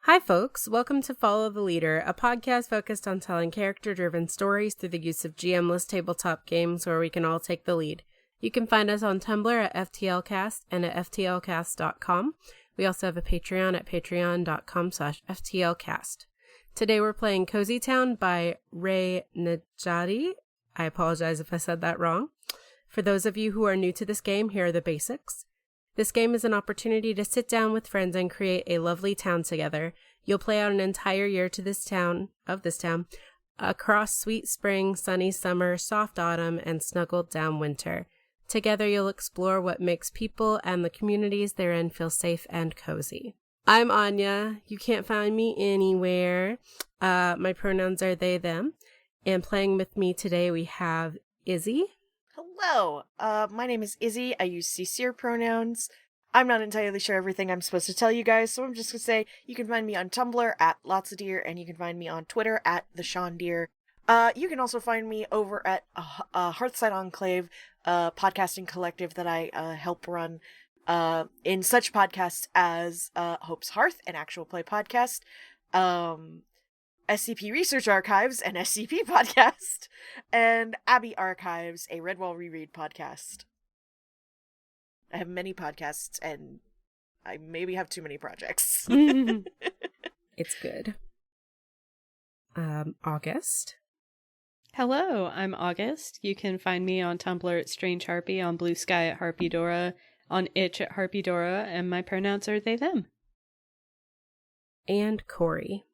Hi, folks. Welcome to Follow the Leader, a podcast focused on telling character-driven stories through the use of GM-less tabletop games where we can all take the lead. You can find us on Tumblr at FTLcast and at FTLcast.com. We also have a Patreon at patreon.com/FTLcast. Today we're playing Cozy Town by Ray Najati. I apologize if I said that wrong. For those of you who are new to this game, here are the basics. This game is an opportunity to sit down with friends and create a lovely town together. You'll play out an entire year to this town, across sweet spring, sunny summer, soft autumn, and snuggled down winter. Together you'll explore what makes people and the communities they're in feel safe and cozy. I'm Anya. You can't find me anywhere. My pronouns are they, them. And playing with me today we have Izzy. Hello, my name is Izzy. I use sincere pronouns. I'm not entirely sure everything I'm supposed to tell you guys, so I'm just gonna say you can find me on Tumblr at LotsOfDeer, and you can find me on Twitter at TheSeanDeer. You can also find me over at Hearthside Enclave, podcasting collective that I help run in such podcasts as Hope's Hearth, an actual play podcast, SCP Research Archives, an SCP podcast, and Abbey Archives, a Redwall Reread podcast. I have many podcasts, and I maybe have too many projects. It's good. August. Hello, I'm August. You can find me on Tumblr at Strange Harpy, on Blue Sky at Harpydora, on Itch at Harpydora, and my pronouns are they, them. And Corey.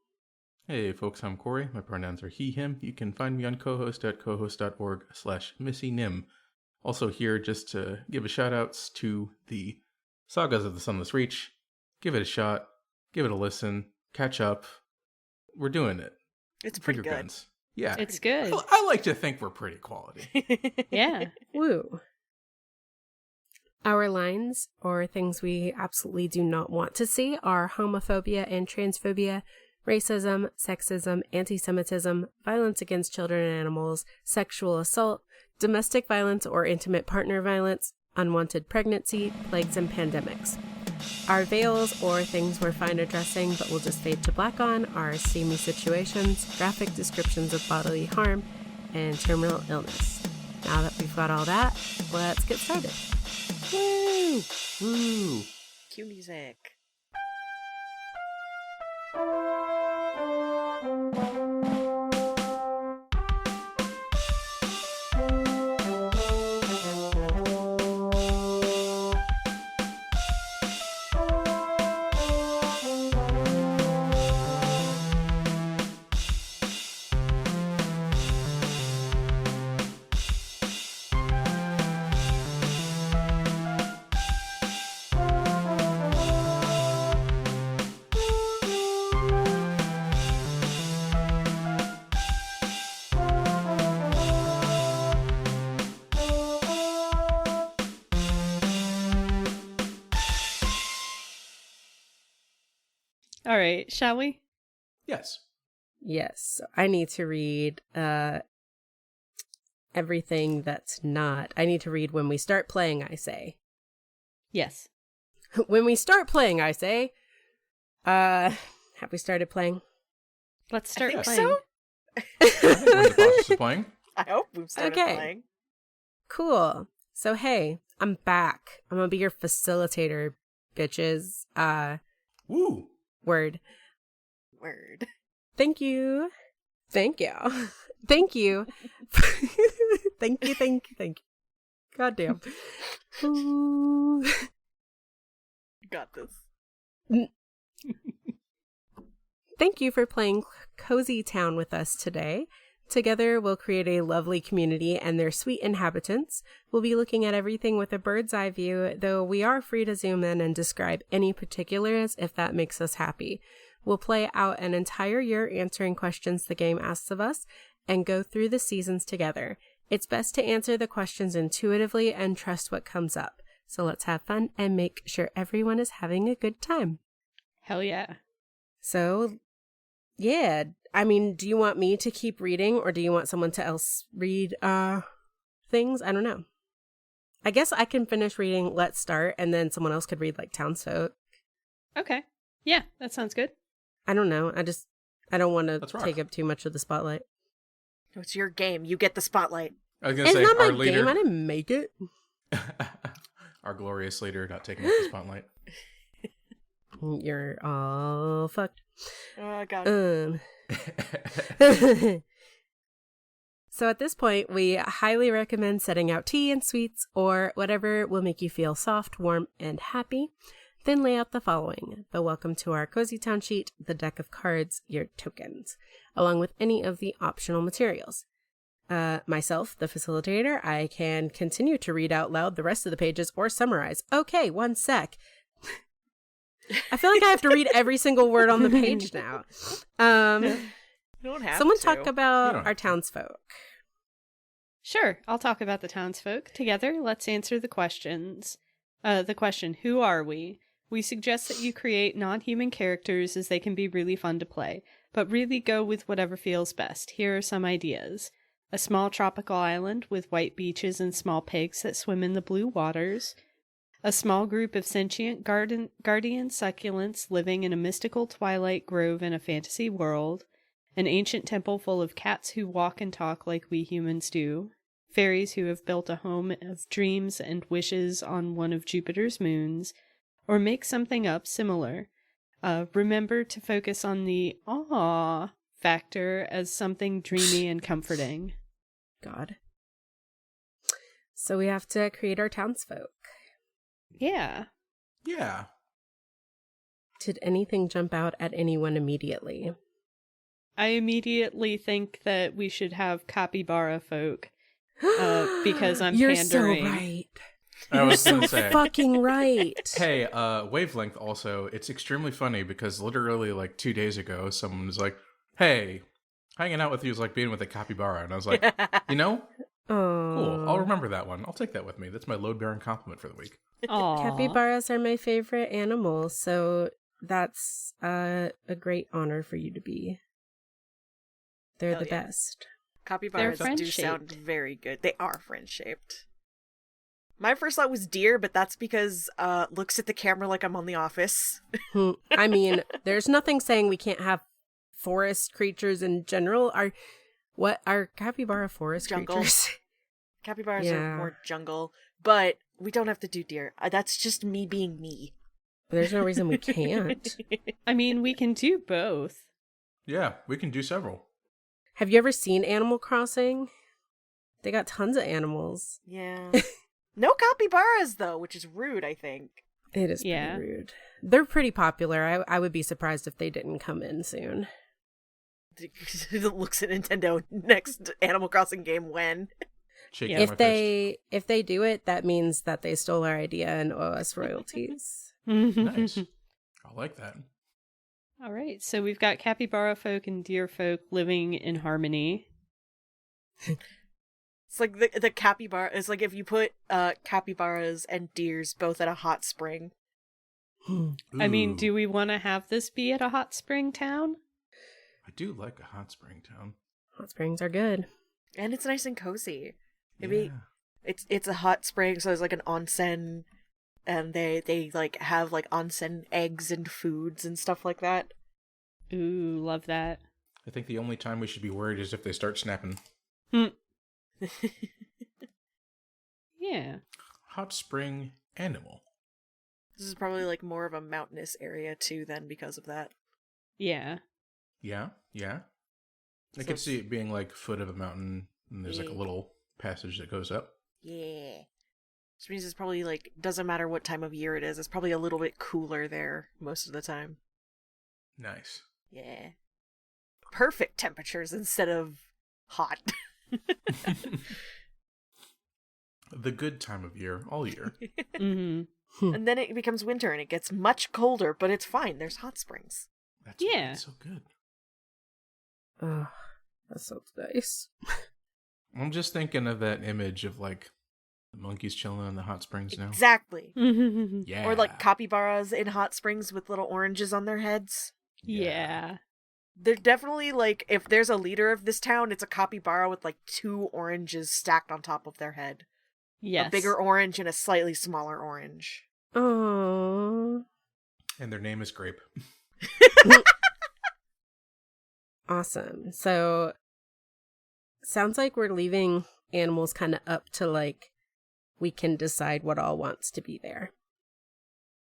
Hey folks, I'm Corey. My pronouns are he, him. You can find me on cohost at cohost.org/MissyNim. Also here just to give a shout outs to the Sagas of the Sunless Reach. Give it a shot. Give it a listen. Catch up. We're doing it. It's pretty Finger good. guns. Yeah. It's good. I like to think we're pretty quality. Yeah. Woo. Our lines, or things we absolutely do not want to see, are homophobia and transphobia, racism, sexism, anti-Semitism, violence against children and animals, sexual assault, domestic violence or intimate partner violence, unwanted pregnancy, plagues, and pandemics. Our veils, or things we're fine addressing but will just fade to black on, are steamy situations, graphic descriptions of bodily harm, and terminal illness. Now that we've got all that, let's get started. Woo! Woo! Cue music. All right, shall we? Yes. Yes, I need to read everything that's not. I need to read when we start playing, I say. Yes. When we start playing, I say. Have we started playing? Let's start I think playing. so. We're in the process of playing. I hope we've started Okay. playing. Cool. So, hey, I'm back. I'm gonna be your facilitator, bitches. Woo! Word. Word. Thank you. Thank you. Thank you. Thank you, thank you, thank you. Goddamn. Ooh. You got this. Thank you for playing Cozy Town with us today. Together, we'll create a lovely community and their sweet inhabitants. We'll be looking at everything with a bird's eye view, though we are free to zoom in and describe any particulars if that makes us happy. We'll play out an entire year answering questions the game asks of us and go through the seasons together. It's best to answer the questions intuitively and trust what comes up. So let's have fun and make sure everyone is having a good time. Hell yeah. So, yeah. I mean, do you want me to keep reading or do you want someone to else read things? I don't know. I guess I can finish reading Let's Start and then someone else could read like Townsfolk. Okay. Yeah, that sounds good. I don't know. I don't want to Let's rock. take up too much of the spotlight. It's your game. You get the spotlight. I was gonna It's say not my our leader, game. I didn't make it. our glorious leader, not taking up the spotlight. You're all fucked. Oh, God. So at this point, we highly recommend setting out tea and sweets or whatever will make you feel soft, warm, and happy. Then lay out the following: the welcome to our Cozy Town sheet, the deck of cards, your tokens, along with any of the optional materials. Myself, the facilitator, I can continue to read out loud the rest of the pages or summarize. Okay, one sec. I feel like I have to read every single word on the page now. You don't have Someone to. talk You about don't our have to. townsfolk. Sure, I'll talk about the townsfolk. Together, let's answer the questions. The question, who are we? We suggest that you create non-human characters as they can be really fun to play, but really go with whatever feels best. Here are some ideas. A small tropical island with white beaches and small pigs that swim in the blue waters. A small group of sentient guardian succulents living in a mystical twilight grove in a fantasy world. An ancient temple full of cats who walk and talk like we humans do. Fairies who have built a home of dreams and wishes on one of Jupiter's moons. Or make something up similar. Remember to focus on the "aw" factor as something dreamy and comforting. God. So we have to create our townsfolk. Yeah. Yeah. Did anything jump out at anyone immediately? I immediately think that we should have capybara folk. Because I'm You're pandering. so right. I was So gonna say. fucking right. Hey, Wavelength also, it's extremely funny because literally like 2 days ago, someone was like, hey, hanging out with you is like being with a capybara. And I was like, you know, Oh, cool. I'll remember that one. I'll take that with me. That's my load-bearing compliment for the week. Aw. Capybaras are my favorite animal, so that's a great honor for you to be. They're Hell the yeah. best. Capybaras They're do sound friend-shaped. very good. They are friend-shaped. My first thought was deer, but that's because looks at the camera like I'm on The Office. I mean, there's nothing saying we can't have forest creatures in general. Are capybara forest Jungle. creatures? Capybaras Yeah. are more jungle, but we don't have to do deer. That's just me being me. There's no reason we can't. I mean, we can do both. Yeah, we can do several. Have you ever seen Animal Crossing? They got tons of animals. Yeah. No capybaras, though, which is rude, I think. It is Yeah. pretty rude. They're pretty popular. I would be surprised if they didn't come in soon. Looks at Nintendo next Animal Crossing game when. Shaking Yeah. my If they do it, that means that they stole our idea and owe us royalties. fist. Nice. I like that. All right, so we've got capybara folk and deer folk living in harmony. It's like the capybara. It's like if you put capybaras and deers both at a hot spring. I mean, Ooh, do we want to have this be at a hot spring town? I do like a hot spring town. Hot springs are good. And it's nice and cozy. Maybe Yeah. it's a hot spring, so there's like an onsen, and they like have like onsen eggs and foods and stuff like that. Ooh, love that. I think the only time we should be worried is if they start snapping. Yeah. Hot spring animal. This is probably like more of a mountainous area too, then because of that. Yeah. Yeah, yeah. I So could see it being like foot of a mountain, and there's like a Yeah. little passage that goes up. Yeah. Which means it's probably like doesn't matter what time of year it is. It's probably a little bit cooler there most of the time. Nice. Yeah. Perfect temperatures instead of hot. The good time of year, all year. Mm-hmm. And then it becomes winter and it gets much colder, but it's fine. There's hot springs. That's Yeah. that's so good. Oh, that sounds nice. I'm just thinking of that image of like the monkeys chilling in the hot springs now. Exactly. Yeah. Or like capybaras in hot springs with little oranges on their heads. Yeah. They're definitely like, if there's a leader of this town, it's a capybara with like 2 oranges stacked on top of their head. Yes. A bigger orange and a slightly smaller orange. Oh, And their name is Grape. Awesome. So, sounds like we're leaving animals kind of up to, like, we can decide what all wants to be there.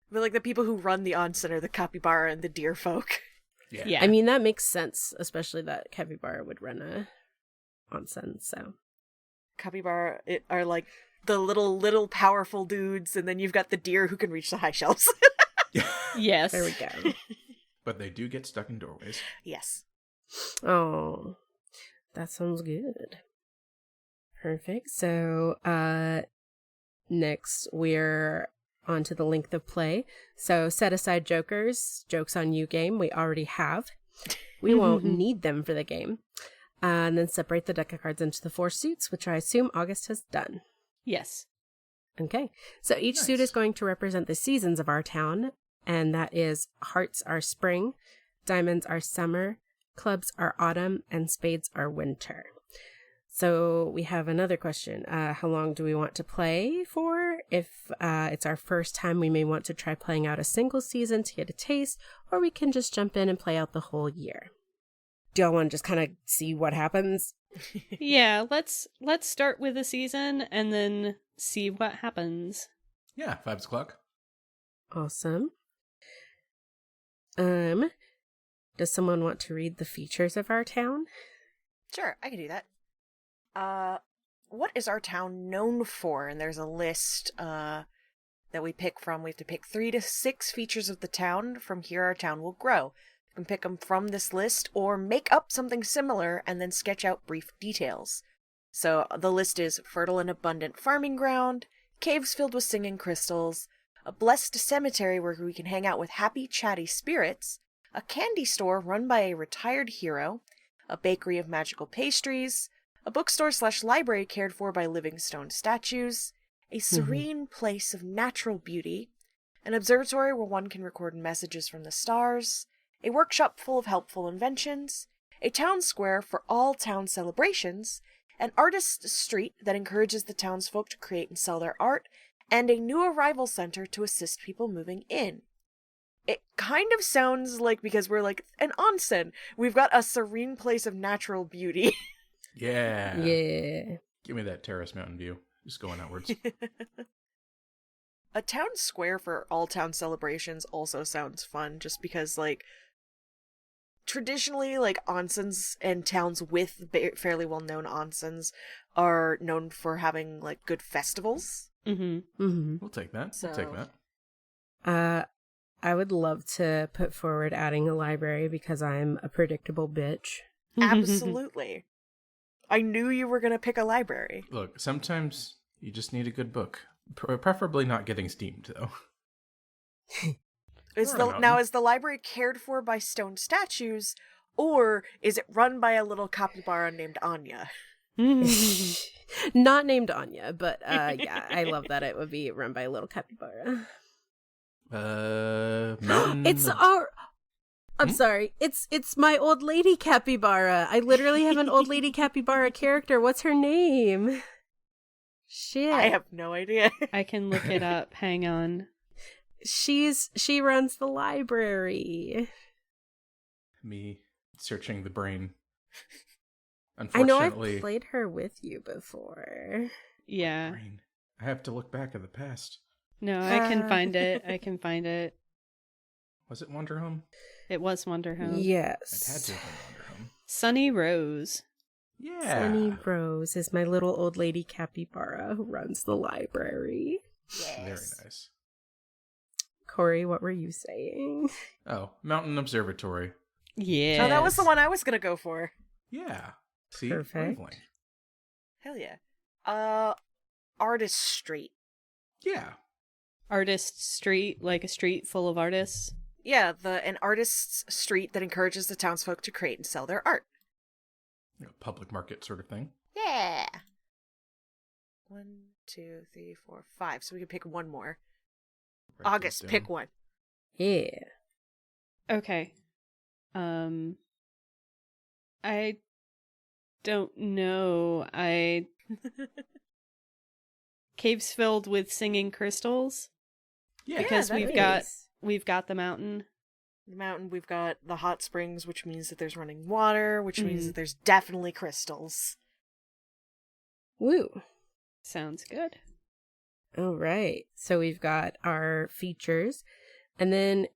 But like the people who run the onsen are the capybara and the deer folk. Yeah. I mean, that makes sense, especially that capybara would run a onsen, so. Capybara are like the little powerful dudes, and then you've got the deer who can reach the high shelves. Yes. There we go. But they do get stuck in doorways. Yes. Oh, that sounds good. Perfect. So, next we're on to the length of play. So, set aside jokers, jokes on you game we already have. We won't need them for the game. And then separate the deck of cards into the 4 suits, which I assume August has done. Yes. Okay. So each suit Nice. is going to represent the seasons of our town, and that is hearts are spring, diamonds are summer, clubs are autumn, and spades are winter. So we have another question. How long do we want to play for? If it's our first time, we may want to try playing out a single season to get a taste, or we can just jump in and play out the whole year. Do y'all want to just kind of see what happens? Yeah, let's start with a season and then see what happens. Yeah, 5 o'clock. Awesome. Does someone want to read the features of our town? Sure, I can do that. What is our town known for? And there's a list that we pick from. We have to pick 3 to 6 features of the town. From here, our town will grow. You can pick them from this list or make up something similar and then sketch out brief details. So the list is fertile and abundant farming ground, caves filled with singing crystals, a blessed cemetery where we can hang out with happy, chatty spirits, a candy store run by a retired hero, a bakery of magical pastries, a bookstore/library cared for by living stone statues, a serene place of natural beauty, an observatory where one can record messages from the stars, a workshop full of helpful inventions, a town square for all town celebrations, an artist's street that encourages the townsfolk to create and sell their art, and a new arrival center to assist people moving in. It kind of sounds like, because we're like an onsen, we've got a serene place of natural beauty. Yeah. Yeah. Give me that terrace mountain view. Just going outwards. A town square for all town celebrations also sounds fun, just because, like, traditionally, like, onsens and towns with fairly well-known onsens are known for having, like, good festivals. Mm-hmm. We'll take that. So- We'll take that. I would love to put forward adding a library because I'm a predictable bitch. Absolutely. I knew you were going to pick a library. Look, sometimes you just need a good book. Preferably not getting steamed, though. Is Or a mountain. is the library cared for by stone statues, or is it run by a little capybara named Anya? Not named Anya, but yeah, I love that it would be run by a little capybara. Mountain. It's our. I'm sorry. It's my old lady capybara. I literally have an old lady capybara character. What's her name? Shit. I have no idea. I can look it up. Hang on. She runs the library. Me searching the brain. I know I've Unfortunately, played her with you before. Yeah. brain. I have to look back at the past. No, I can find it. I can find it. Was it Wonder Home? It was Wonder Home. It had Yes. to have been Wonder Home. Sunny Rose. Yeah. Sunny Rose is my little old lady capybara who runs the library. Very nice. Corey, what were you saying? Oh, Mountain Observatory. Yeah. Oh, that was the one I was going to go for. Yeah. See? Perfect. Wavelength. Hell yeah. Artist Street. Yeah. Artist Street, like a street full of artists. Yeah, an artist's street that encourages the townsfolk to create and sell their art. Public market sort of thing. Yeah. 1, 2, 3, 4, 5. So we can pick one more. Write August, these pick down. one. Yeah. Okay. I don't know. Caves filled with singing crystals. Yeah. Because that we've got the mountain. The mountain, we've got the hot springs, which means that there's running water, which means Mm. that there's definitely crystals. Woo. Sounds good. All right. So we've got our features. And then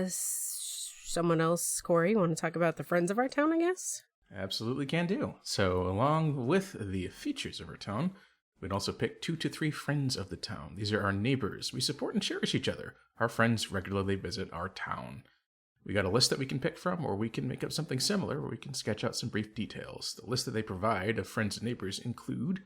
someone else, Corey, want to talk about the friends of our town, I guess? Absolutely can do. So, along with the features of our town, we'd also pick 2 to 3 friends of the town. These are our neighbors. We support and cherish each other. Our friends regularly visit our town. We got a list that we can pick from, or we can make up something similar, where we can sketch out some brief details. The list that they provide of friends and neighbors include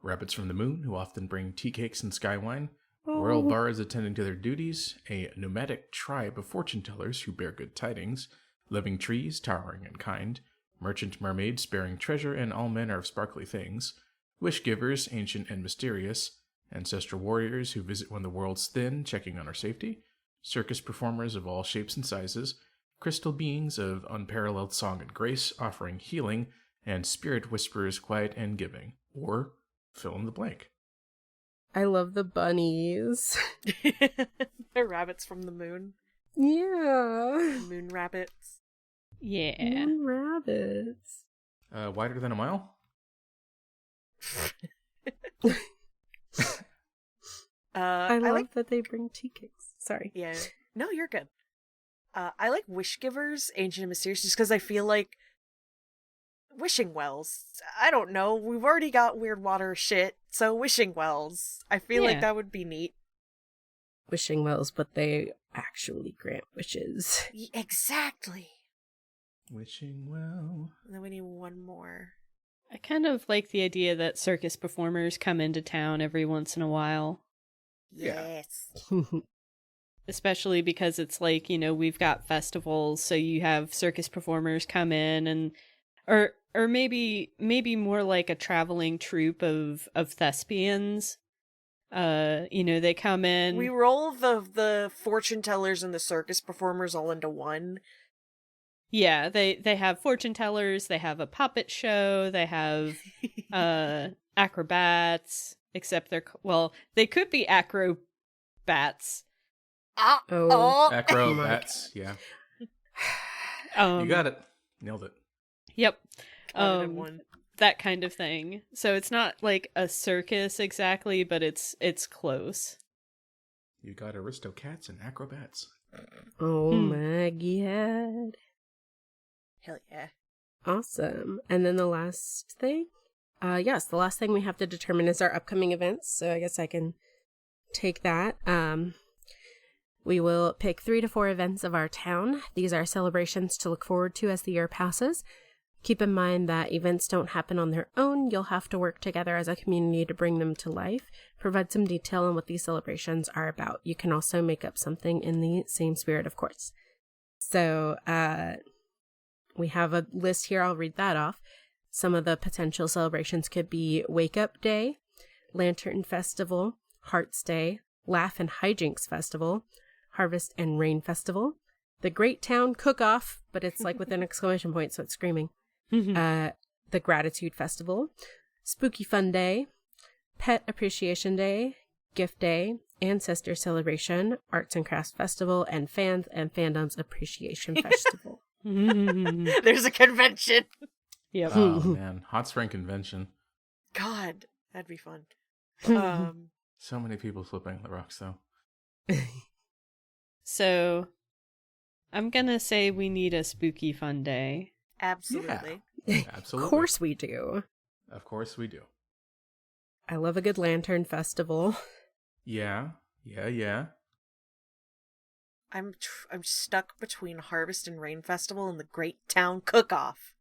rabbits from the moon, who often bring tea cakes and sky wine, royal bards attending to their duties, a nomadic tribe of fortune tellers who bear good tidings, living trees, towering and kind, merchant mermaids bearing treasure and all manner of sparkly things, wish givers, ancient and mysterious, ancestral warriors who visit when the world's thin, checking on our safety, circus performers of all shapes and sizes, crystal beings of unparalleled song and grace offering healing, and spirit whisperers quiet and giving, or fill in the blank. I love the bunnies. They're rabbits from the moon. Yeah. Moon rabbits. Yeah. Moon rabbits. Wider than a mile? I love like, that they bring tea cakes. Sorry. yeah. No, you're good. I like wish givers, ancient and mysterious, just because I feel like wishing wells. I don't know. We've already got weird water shit, so wishing wells. I feel like Yeah. that would be neat. Wishing wells, but they actually grant wishes. Exactly. Wishing well. And then we need one more. I kind of like the idea that circus performers come into town every once in a while. Yeah. Yes. Especially because it's like, we've got festivals, so you have circus performers come in and or maybe more like a traveling troupe of thespians. They come in. We roll the fortune tellers and the circus performers all into one. Yeah, they have fortune tellers, they have a puppet show, they have acrobats, except they could be acrobats. Oh. Acrobats, yeah. You got it. Nailed it. Yep. All in one. That kind of thing. So it's not like a circus exactly, but it's close. You got Aristocats and acrobats. Oh my god. Hell yeah. Awesome. And then the last thing? Yes, the last thing we have to determine is our upcoming events. So I guess I can take that. We will pick 3 to 4 events of our town. These are celebrations to look forward to as the year passes. Keep in mind that events don't happen on their own. You'll have to work together as a community to bring them to life. Provide some detail on what these celebrations are about. You can also make up something in the same spirit, of course. So, we have a list here. I'll read that off. Some of the potential celebrations could be Wake Up Day, Lantern Festival, Hearts Day, Laugh and Hijinks Festival, Harvest and Rain Festival, the Great Town Cook-Off, but it's like with an exclamation point, so it's screaming. The Gratitude Festival, Spooky Fun Day, Pet Appreciation Day, Gift Day, Ancestor Celebration, Arts and Crafts Festival, and Fans and Fandoms Appreciation Festival. There's a convention. Yep. Oh, man. Hot Spring Convention. God, that'd be fun. So many people flipping on the rocks, though. So I'm gonna say we need a spooky fun day. Absolutely. Absolutely. Of course we do. Of course we do. I love a good lantern festival. Yeah. I'm stuck between Harvest and Rain Festival and the Great Town Cook-Off.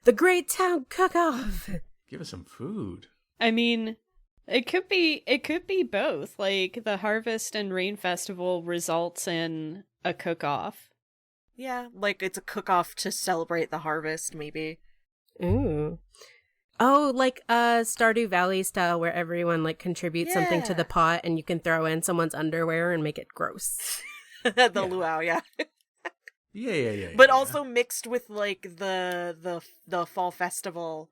The Great Town Cook-Off! Give us some food. I mean, it could be both. Like the Harvest and Rain Festival results in a cook-off. Yeah, like it's a cook-off to celebrate the harvest, maybe. Ooh. Oh, like Stardew Valley style where everyone like contributes something to the pot and you can throw in someone's underwear and make it gross. The luau, yeah. Yeah. But also mixed with like the fall festival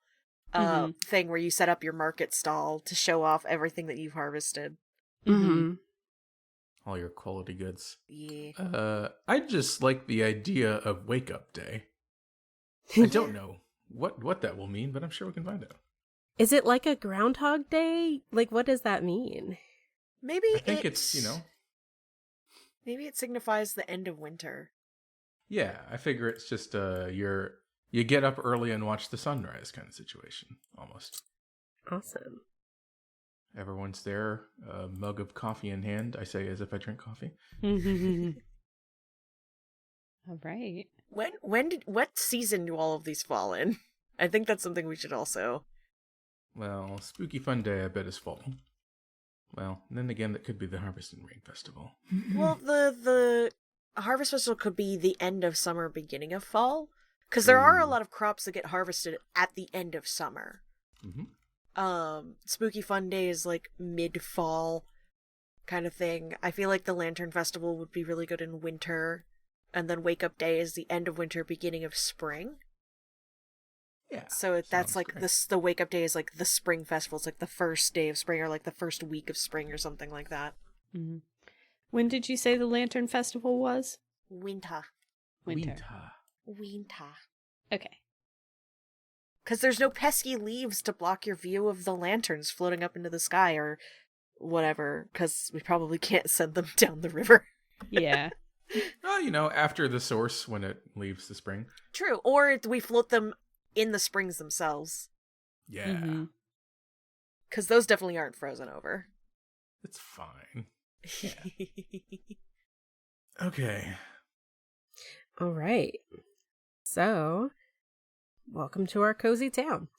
thing where you set up your market stall to show off everything that you've harvested. Mm-hmm. all your quality goods. Yeah. I just like the idea of Wake Up Day. I don't know what that will mean, but I'm sure we can find out. Is it like a Groundhog Day? Like, what does that mean? Maybe I think it's, Maybe it signifies the end of winter. yeah, I figure it's just you get up early and watch the sunrise kind of situation, almost. Awesome. Everyone's there, a mug of coffee in hand, I say as if I drink coffee. All right. What season do all of these fall in? I think that's something we should also. Well, Spooky Fun Day, I bet, is fall. Well, then again, that could be the Harvest and Rain Festival. Well, the Harvest Festival could be the end of summer, beginning of fall, because there are a lot of crops that get harvested at the end of summer. Mm-hmm. Spooky Fun Day is like mid-fall kind of thing. I feel like the Lantern Festival would be really good in winter, and then Wake Up Day is the end of winter, beginning of spring. Yeah. So that's like great. the Wake Up Day is like the spring festival. It's like the first day of spring or like the first week of spring or something like that. Mhm. When did you say the Lantern Festival was? Winter. Winter. Okay. Because there's no pesky leaves to block your view of the lanterns floating up into the sky or whatever, because we probably can't send them down the river. Yeah. Well, after the source when it leaves the spring. True. Or we float them in the springs themselves. Yeah. Mm-hmm. Because those definitely aren't frozen over. It's fine. Okay. All right. So, welcome to our cozy town.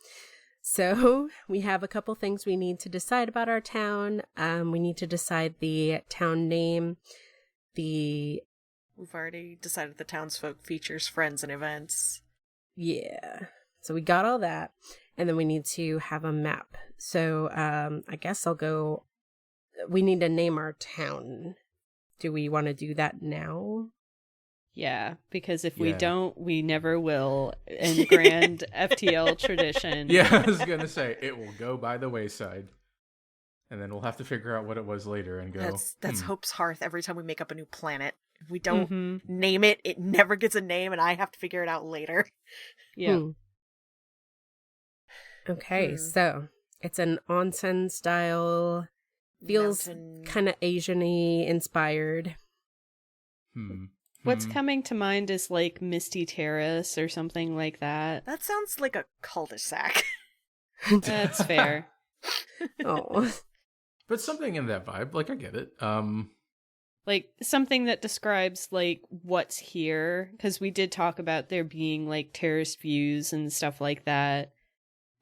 So, we have a couple things we need to decide about our town. We need to decide the town name, We've already decided the townsfolk features friends and events. Yeah. So we got all that. And then we need to have a map. So I guess we need to name our town. Do we want to do that now? Yeah, because if we Yeah. don't, we never will in grand FTL tradition. Yeah, I was going to say, it will go by the wayside. And then we'll have to figure out what it was later and go. That's Hope's Hearth every time we make up a new planet. If we don't Mhm. name it, it never gets a name and I have to figure it out later. Yeah. Okay, Hmm. so it's an onsen style, feels Mountain- kind of Asian-y inspired. What's coming to mind is like Misty Terrace or something like that. That sounds like a cul-de-sac. That's fair. Oh, But something in that vibe, like I get it. Like something that describes like what's here, because we did talk about there being like terraced views and stuff like that.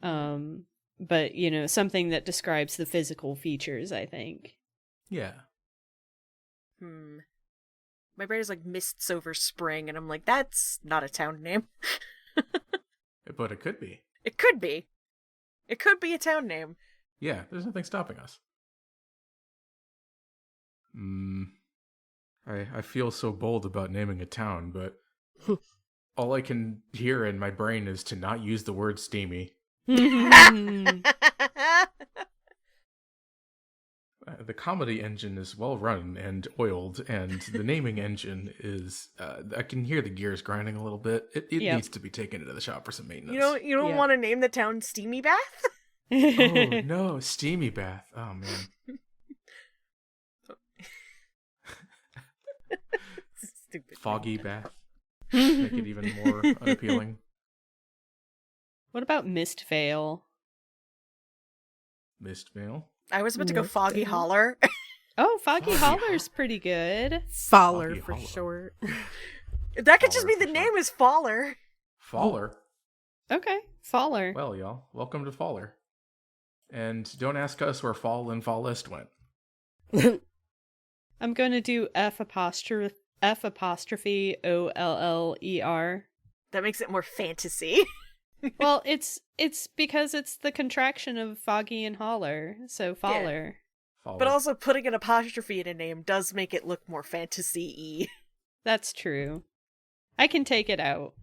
But something that describes the physical features, I think. Yeah. My brain is like Mists Over Spring, and I'm like, that's not a town name. But it could be. It could be. It could be a town name. Yeah, there's nothing stopping us. I feel so bold about naming a town, but all I can hear in my brain is to not use the word steamy. The comedy engine is well run and oiled, and the naming engine is, I can hear the gears grinding a little bit. It Yep. needs to be taken into the shop for some maintenance. You don't Yeah. want to name the town Steamy Bath? Oh, no, steamy bath. Oh, man. Stupid. Foggy bath. Make it even more unappealing. What about Mist Vale? Mist Vale. I was about to go Mist Foggy Vale. Holler. Oh, Foggy Foggy Holler's pretty good. Faller Foggy for Hollow. short. That could just Faller be the for name sure. is Faller. Faller. Okay, Faller. Well, y'all, welcome to Faller. And don't ask us where Fall and Fallest went. I'm going to do F apostrophe OLLER. That makes it more fantasy. Well, it's because it's the contraction of Foggy and Holler, so Faller. Faller. But also putting an apostrophe in a name does make it look more fantasy-y. That's true. I can take it out.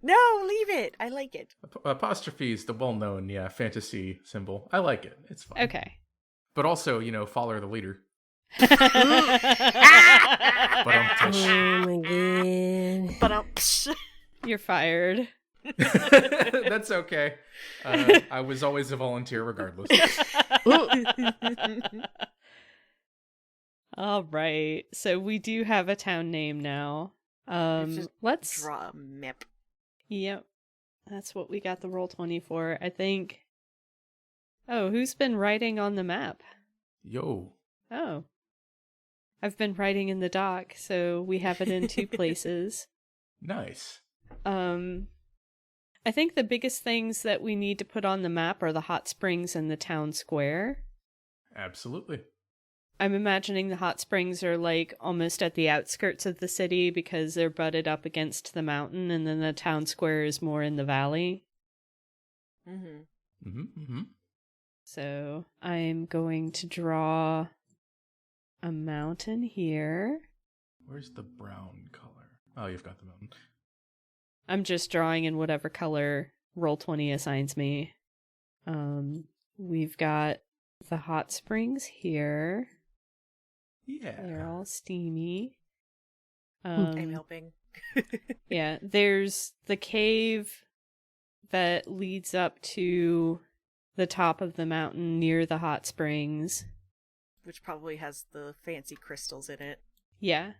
No, leave it. I like it. Apostrophe is the well-known, fantasy symbol. I like it. It's fun. Okay. But also, Faller the leader. But Oh my god. But You're fired. That's okay. I was always a volunteer regardless. All right. So we do have a town name now. Let's draw a map. Yep. That's what we got the Roll20 for, I think. Oh, who's been writing on the map? Yo. Oh. I've been writing in the dock, so we have it in 2 places. Nice. I think the biggest things that we need to put on the map are the hot springs and the town square. Absolutely. I'm imagining the hot springs are like almost at the outskirts of the city because they're butted up against the mountain, and then the town square is more in the valley. Mm-hmm. Mm-hmm, mm-hmm. So I'm going to draw a mountain here. Where's the brown color? Oh, you've got the mountain. I'm just drawing in whatever color Roll20 assigns me. We've got the hot springs here. Yeah. They're all steamy. I'm helping. Yeah, there's the cave that leads up to the top of the mountain near the hot springs. Which probably has the fancy crystals in it. Yeah.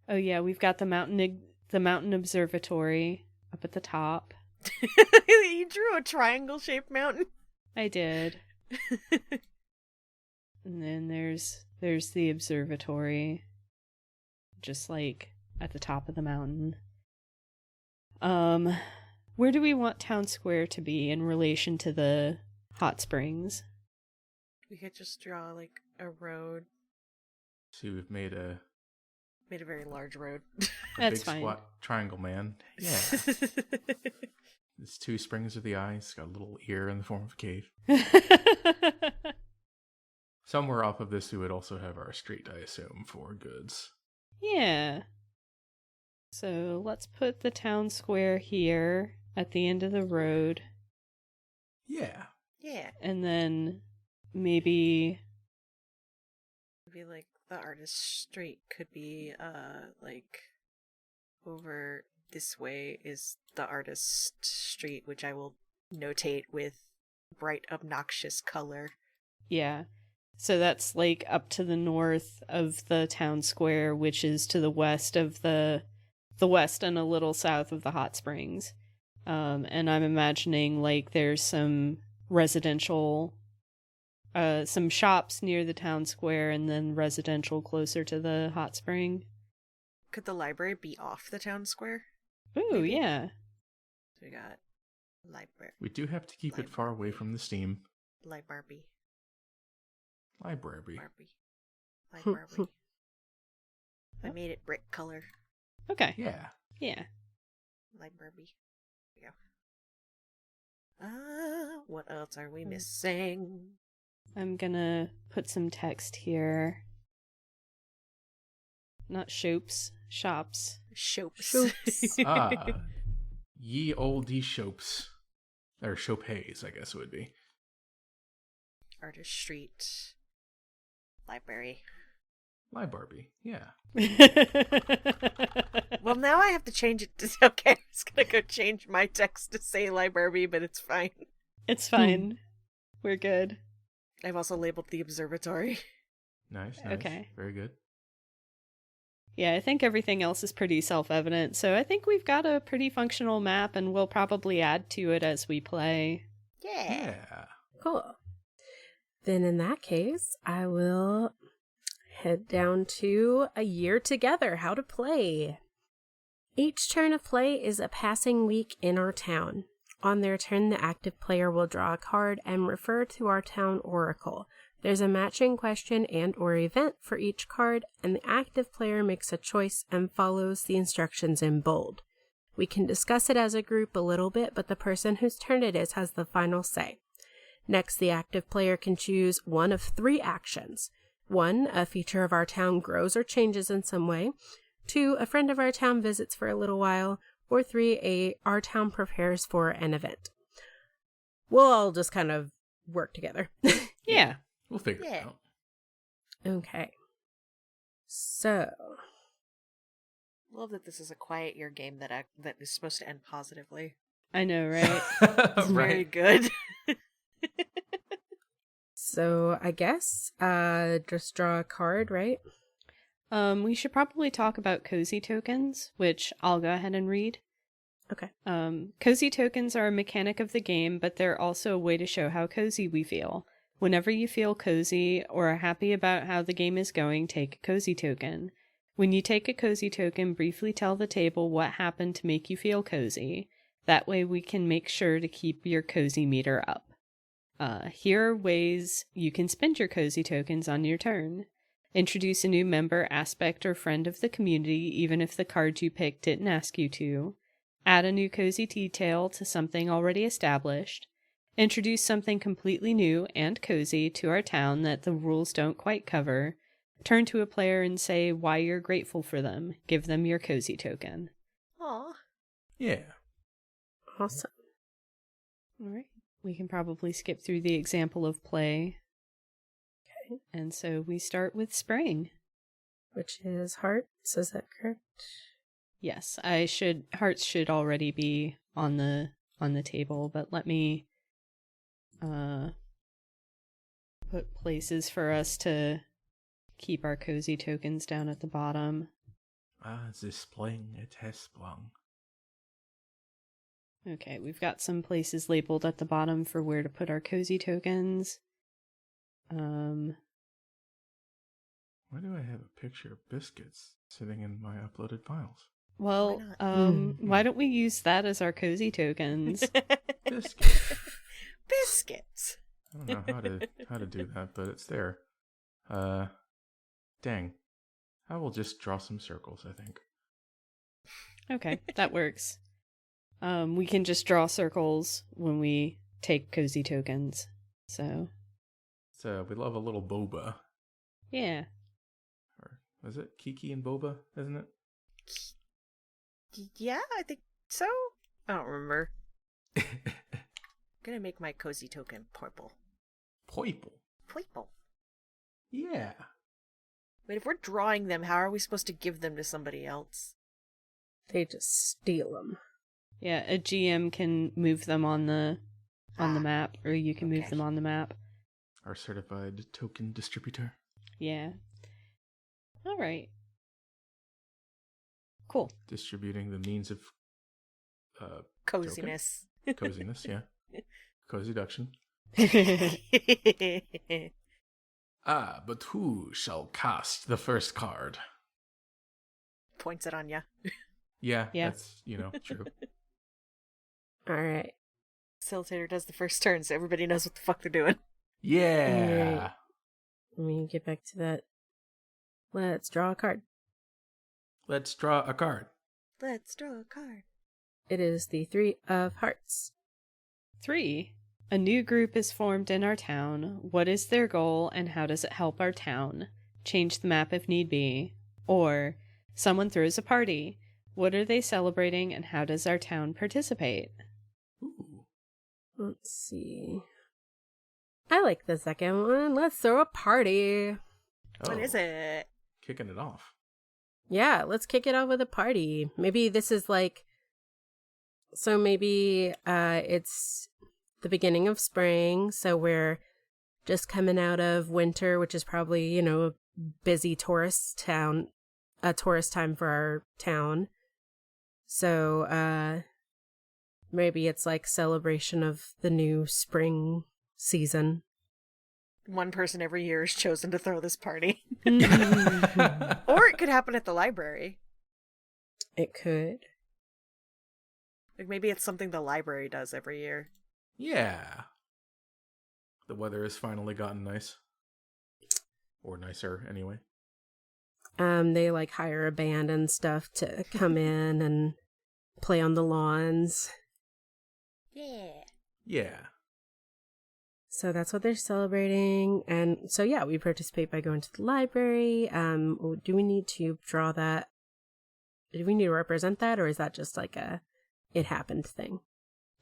Oh yeah, we've got the mountain observatory up at the top. You drew a triangle-shaped mountain? I did. And then there's the observatory, just like at the top of the mountain. Where do we want town square to be in relation to the hot springs? We could just draw like a road. See, we've made a very large road. That's big fine. squat triangle man. Yeah. It's 2 springs of the eye. It's got a little ear in the form of a cave. Somewhere off of this, we would also have our street, I assume, for goods. Yeah. So let's put the town square here at the end of the road. Yeah. Yeah. And then maybe Like the artist street could be like over this way is the artist street, which I will notate with bright obnoxious color. yeah. So that's like up to the north of the town square, which is to the west of the west and a little south of the hot springs. And I'm imagining like there's some residential, some shops near the town square and then residential closer to the hot spring. Could the library be off the town square? Ooh, Maybe. yeah. So we got library. We do have to keep it far away from the steam. Library. Library. Library. I made it brick color. Okay. Yeah. Yeah. Library. There we go. What else are we missing? I'm gonna put some text here. Not shops. Shops. Shopes. Ye olde shopes. Or shopes, I guess it would be. Artist street. Library. Library, yeah. Well, now I have to change it to... Okay, I was gonna go change my text to say library, but it's fine. It's fine. We're good. I've also labeled the observatory. Nice. Okay. Very good. Yeah, I think everything else is pretty self-evident, so I think we've got a pretty functional map, and we'll probably add to it as we play. Yeah. Cool. Then in that case, I will head down to a year together, how to play. Each turn of play is a passing week in our town. On their turn, the active player will draw a card and refer to our town oracle. There's a matching question and or event for each card, and the active player makes a choice and follows the instructions in bold. We can discuss it as a group a little bit, but the person whose turn it is has the final say. Next, the active player can choose one of 3 actions. 1, a feature of our town grows or changes in some way. 2, a friend of our town visits for a little while. Or 3, our town prepares for an event. We'll all just kind of work together. Yeah. We'll figure it out. Okay. So, Love that this is a quiet year game that is supposed to end positively. I know, right? It's very good. so I guess just draw a card, right? We should probably talk about cozy tokens, which I'll go ahead and read. Okay. Cozy tokens are a mechanic of the game, but they're also a way to show how cozy we feel. Whenever you feel cozy or are happy about how the game is going, take a cozy token. When you take a cozy token, briefly tell the table what happened to make you feel cozy. That way we can make sure to keep your cozy meter up. Here are ways you can spend your cozy tokens on your turn. Introduce a new member, aspect, or friend of the community, even if the card you picked didn't ask you to. Add a new cozy detail to something already established. Introduce something completely new and cozy to our town that the rules don't quite cover. Turn to a player and say why you're grateful for them. Give them your cozy token. Aw. Yeah. Awesome. All right. We can probably skip through the example of play. Okay. And so we start with spraying. Which is hearts, is that correct? Yes, hearts should already be on the table, but let me put places for us to keep our cozy tokens down at the bottom. The spring, it has sprung. Okay, we've got some places labeled at the bottom for where to put our cozy tokens. Why do I have a picture of biscuits sitting in my uploaded files? Well, why don't we use that as our cozy tokens? Biscuits. Biscuits. I don't know how to do that, but it's there. Dang. I will just draw some circles, I think. Okay, that works. We can just draw circles when we take cozy tokens. So We love a little boba. yeah. Or is it Kiki and Boba, isn't it? Yeah, I think so. I don't remember. I'm gonna make my cozy token purple. Purple. Purple. Yeah. Wait, if we're drawing them, how are we supposed to give them to somebody else? They just steal them. Yeah, a GM can move them on the map, or you can move Okay. them on the map. Our certified token distributor. Yeah. All right. Cool. Distributing the means of Coziness. coziness, yeah. Cozy-duction. But who shall cast the first card? Points it on ya. Yeah, Yeah. that's, true. All right. Facilitator does the first turn, so everybody knows what the fuck they're doing. Yeah. Right. Let me get back to that. Let's draw a card. Let's draw a card. Let's draw a card. It is the 3 of hearts. 3. A new group is formed in our town. What is their goal and how does it help our town? Change the map if need be. Or, someone throws a party. What are they celebrating and how does our town participate? Ooh. Let's see. I like the second one. Let's throw a party. What is it? Kicking it off. Yeah, let's kick it off with a party. Maybe this is maybe it's the beginning of spring, so we're just coming out of winter, which is probably, a busy tourist time for our town. So, maybe it's like celebration of the new spring season. One person every year is chosen to throw this party. Mm-hmm. Or it could happen at the library. It could. Like maybe it's something the library does every year. Yeah. The weather has finally gotten nice. Or nicer, anyway. They hire a band and stuff to come in and play on the lawns. Yeah. Yeah. So that's what they're celebrating. And so, yeah, we participate by going to the library. Do we need to draw that? Do we need to represent that? Or is that just like a it happened thing?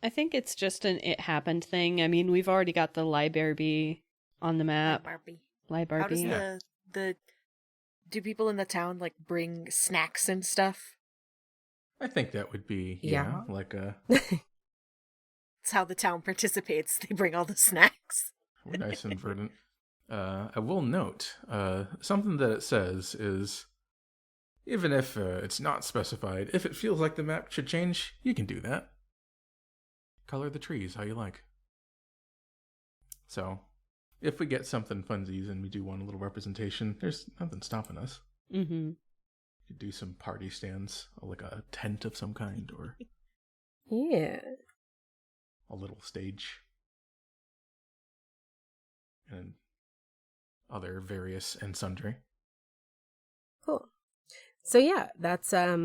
I think it's just an it happened thing. I mean, we've already got the library on the map. Barbie. Library. How does Yeah. do people in the town like bring snacks and stuff? I think that would be Yeah. like a It's how the town participates. They bring all the snacks. nice and verdant. I will note something that it says is even if it's not specified, if it feels like the map should change, you can do that. Color the trees how you like. So, if we get something funsies and we do want a little representation, there's nothing stopping us. Mm-hmm. We could do some party stands, like a tent of some kind, or Yeah. a little stage. And other various and sundry. Cool. So yeah, that's a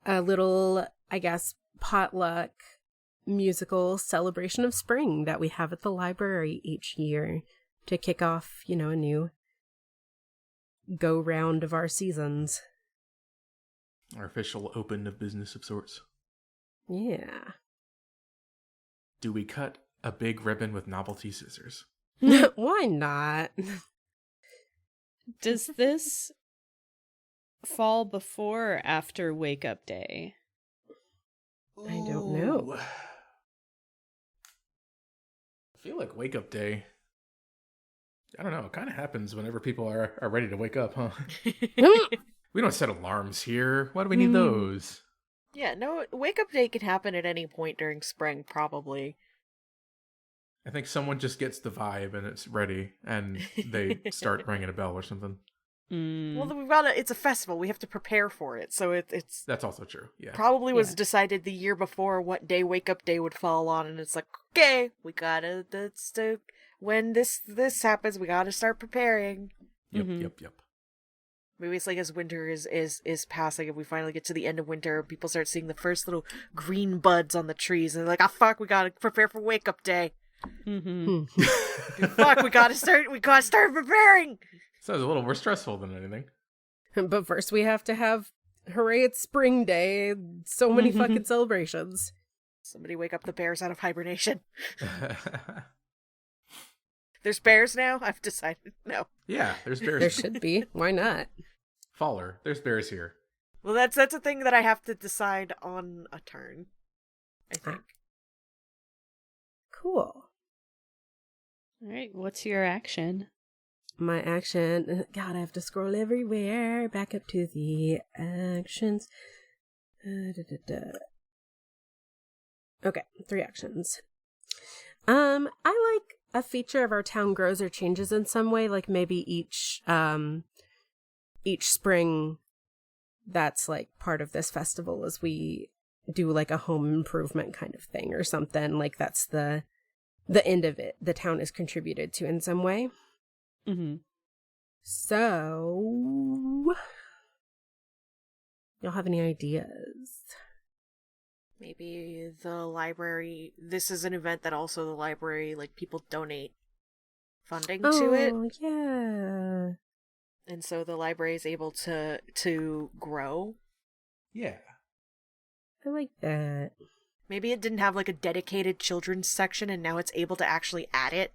little, I guess, potluck musical celebration of spring that we have at the library each year to kick off, a new go round of our seasons. Our official open of business of sorts. Yeah. Do we cut a big ribbon with novelty scissors? Why not? Does this fall before or after Wake Up Day? I don't know. Ooh. I feel like Wake Up Day, I don't know, it kind of happens whenever people are ready to wake up, huh? We don't set alarms here. Why do we need those? Yeah, no, Wake Up Day can happen at any point during spring, probably. I think someone just gets the vibe and it's ready, and they start ringing a bell or something. Well, then it's a festival. We have to prepare for it, so it's That's also true, yeah. probably was Yeah. decided the year before what day Wake Up Day would fall on, and it's like, okay, we gotta, when this happens, we gotta start preparing. Yep. Maybe it's like as winter is passing, and we finally get to the end of winter, people start seeing the first little green buds on the trees, and they're like, oh fuck, we gotta prepare for Wake Up Day. Mm-hmm. Fuck, we gotta start preparing. Sounds a little more stressful than anything. But first we have to have hooray, it's spring day. So many fucking celebrations. Somebody wake up the bears out of hibernation. There's bears now? I've decided no. Yeah, there's bears. There should be. Why not? Faller, there's bears here. Well, that's a thing that I have to decide on a turn, I think. Cool. All right, what's your action? My action. God, I have to scroll everywhere. Back up to the actions. Okay, 3 actions. I like a feature of our town grows or changes in some way, like maybe each spring that's like part of this festival as we do like a home improvement kind of thing or something, like that's the end of it. The town is contributed to in some way. Mm-hmm. So y'all have any ideas? Maybe the library, this is an event that also the library, like, people donate funding to it. Oh, yeah. And so the library is able to grow. Yeah. I like that. Maybe it didn't have, like, a dedicated children's section, and now it's able to actually add it.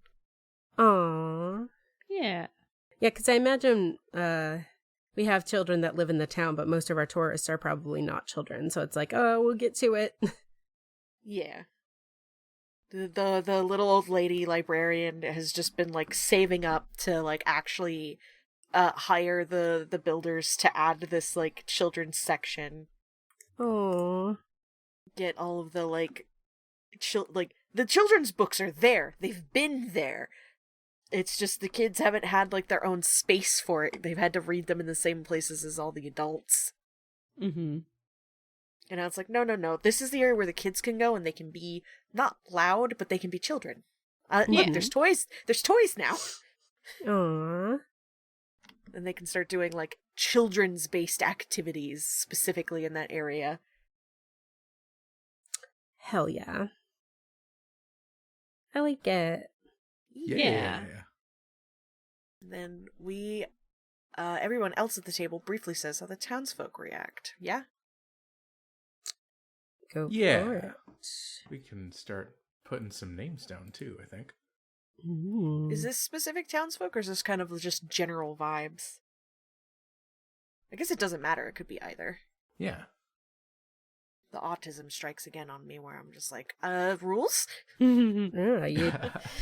Aww. Yeah. Yeah, because I imagine we have children that live in the town, but most of our tourists are probably not children. So it's like, oh, we'll get to it. Yeah. The little old lady librarian has just been, like, saving up to, like, actually hire the builders to add this, like, children's section. Aww. Get all of the, like, the children's books are there. They've been there. It's just the kids haven't had, like, their own space for it. They've had to read them in the same places as all the adults. Mm-hmm. And now it's like, no. This is the area where the kids can go, and they can be not loud, but they can be children. Look, there's toys. There's toys now. Aww. And they can start doing, like, children's-based activities specifically in that area. Hell yeah. I like it. Yeah. Then we, everyone else at the table briefly says how the townsfolk react. Yeah? Go for Yeah. it. We can start putting some names down too, I think. Is this specific townsfolk, or is this kind of just general vibes? I guess it doesn't matter. It could be either. Yeah. The autism strikes again on me, where I'm just like, rules? Yeah, you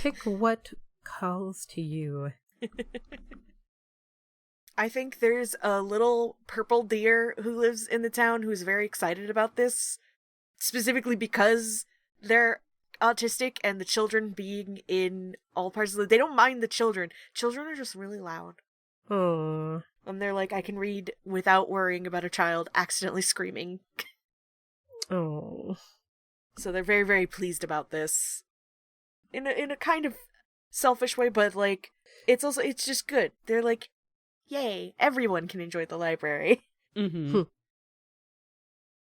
pick what calls to you. I think there's a little purple deer who lives in the town who's very excited about this, specifically because they're autistic and the children being in all parts of they don't mind the children. Children are just really loud. Aww. And they're like, I can read without worrying about a child accidentally screaming. Oh. So they're very, very pleased about this. In a kind of selfish way, but like, it's just good. They're like, yay, everyone can enjoy the library. Mm-hmm.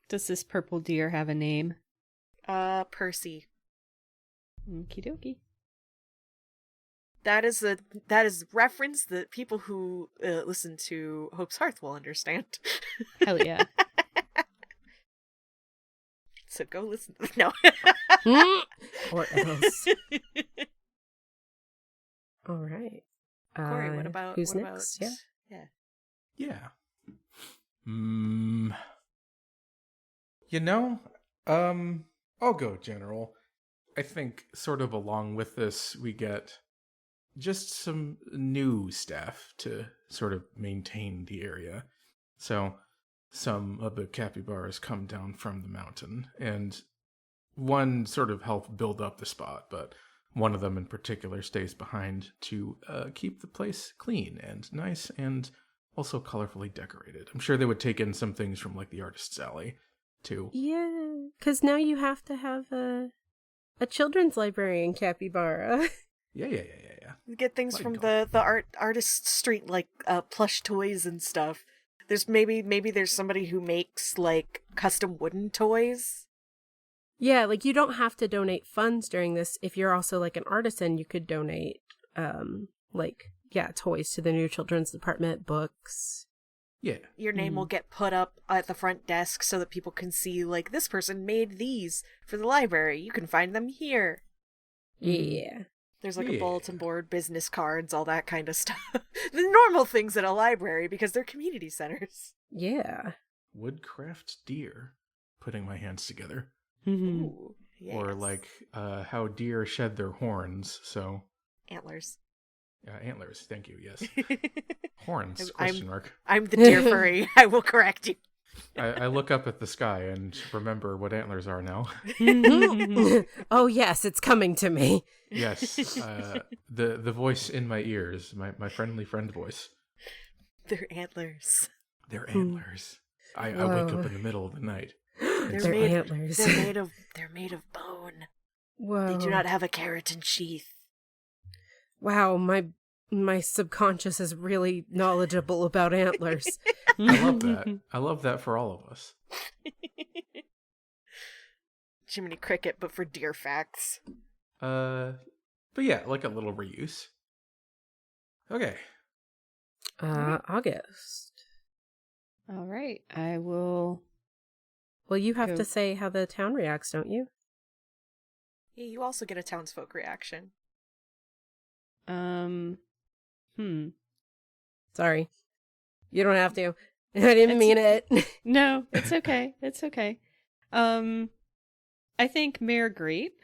Does this purple deer have a name? Percy. Okie dokie. That is reference that people who listen to Hope's Hearth will understand. Hell yeah. So go listen to no. Or else. All right. Corey, what about who's what next? About, Yeah. Yeah. You know, I'll go general. I think sort of along with this, we get just some new staff to sort of maintain the area. So some of the capybaras come down from the mountain, and one sort of help build up the spot, but one of them in particular stays behind to keep the place clean and nice and also colorfully decorated. I'm sure they would take in some things from like the artist's alley too. Yeah, because now you have to have a children's librarian capybara. Yeah. You get things from the artist street, like plush toys and stuff. There's maybe there's somebody who makes like custom wooden toys. Yeah, like you don't have to donate funds during this. If you're also like an artisan, you could donate toys to the new children's department, books. Yeah. Your name will get put up at the front desk so that people can see, like, this person made these for the library. You can find them here. Yeah. There's like a bulletin board, business cards, all that kind of stuff. The normal things at a library because they're community centers. Yeah. Woodcraft deer. Putting my hands together. Mm-hmm. Ooh, yes. Or like how deer shed their horns, so... Antlers. Antlers, thank you, yes. Horns, mark. I'm the deer furry. I will correct you. I look up at the sky and remember what antlers are now. Oh yes, it's coming to me. Yes, the voice in my ears, my friendly friend voice. They're antlers. They're antlers. I wake up in the middle of the night. They're antlers. They're made of bone. Whoa. They do not have a keratin sheath. Wow, my subconscious is really knowledgeable about antlers. I love that. I love that for all of us. Jiminy Cricket, but for deer facts. But yeah, like a little reuse. Okay. August. All right, I will. Well, you have to say how the town reacts, don't you? Yeah, you also get a townsfolk reaction. Sorry. You don't have to. I didn't mean it. No, it's okay. It's okay. I think Mayor Grape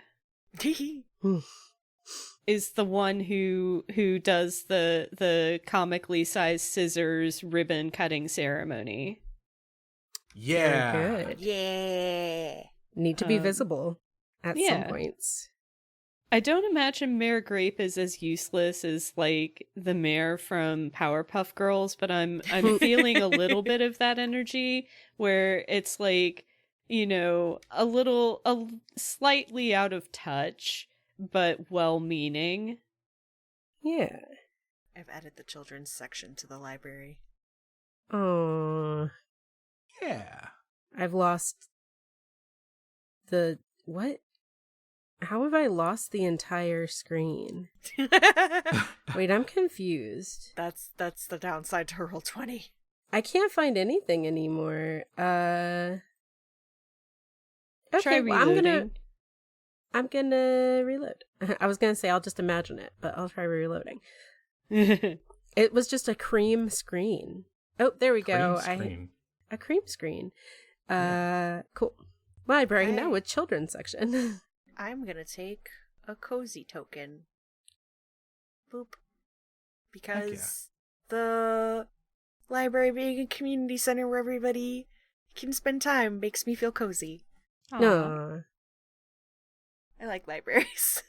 is the one who does the comically sized scissors ribbon cutting ceremony. Yeah. Very good. Yeah. Need to be visible at some points. I don't imagine Mayor Grape is as useless as like the mayor from Powerpuff Girls, but I'm feeling a little bit of that energy where it's like, you know, a slightly out of touch, but well-meaning. Yeah. I've added the children's section to the library. Oh. Yeah. I've lost the what? How have I lost the entire screen? Wait, I'm confused. That's the downside to Roll20. I can't find anything anymore. Okay, Try well, reloading. I'm gonna reload. I was gonna say I'll just imagine it, but I'll try reloading. It was just a cream screen. Oh, there we go. A cream screen. Cool. Library now with children's section. I'm gonna take a cozy token. Boop. Because the library being a community center where everybody can spend time makes me feel cozy. No. I like libraries.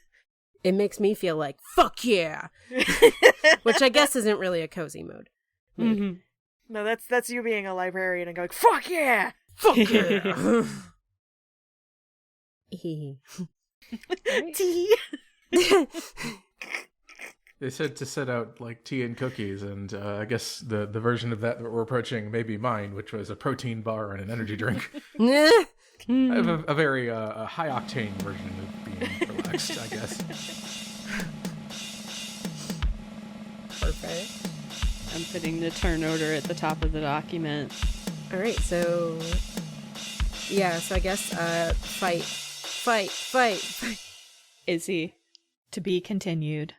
It makes me feel like, fuck yeah! Which I guess isn't really a cozy mode. Mm-hmm. No, that's you being a librarian and going, fuck yeah! Fuck yeah! Tea! They said to set out like tea and cookies, and I guess the version of that we're approaching may be mine, which was a protein bar and an energy drink. I have a very high octane version of being relaxed, I guess. Perfect. I'm putting the turn order at the top of the document. All right, so yeah, so I guess fight. Izzy, to be continued.